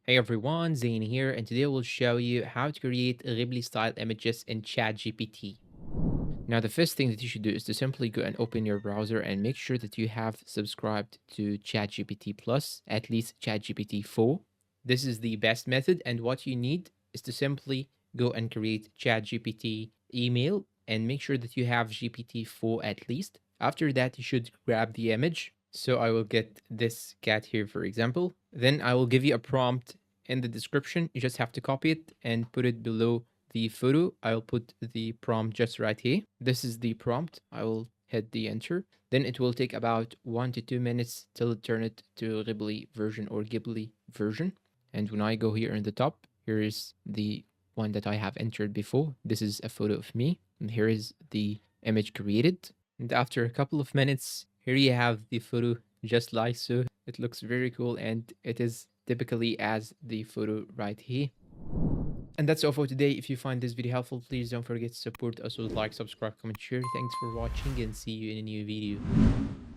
Hey everyone, Zane here, and today we'll show you how to create Ghibli style images in ChatGPT. Now, the first thing that you should do is to simply go and open your browser and make sure that you have subscribed to ChatGPT Plus, at least ChatGPT 4. This is the best method, and what you need is to simply go and create ChatGPT email and make sure that you have GPT 4 at least. After that, you should grab the image. So I will get this cat here, for example. Then I will give you a prompt in the description. You just have to copy it and put it below the photo. I'll put the prompt just right here. This is the prompt. I will hit the enter. Then it will take about 1 to 2 minutes till it turn it to Ghibli version or Ghibli version. And when I go here in the top, here is the one that I have entered before. This is a photo of me. And here is the image created. And after a couple of minutes, here you have the photo just like so. It looks very cool and it is typically as the photo right here. And that's all for today. If you find this video helpful, please don't forget to support us with like, subscribe, comment, share. Thanks for watching and see you in a new video.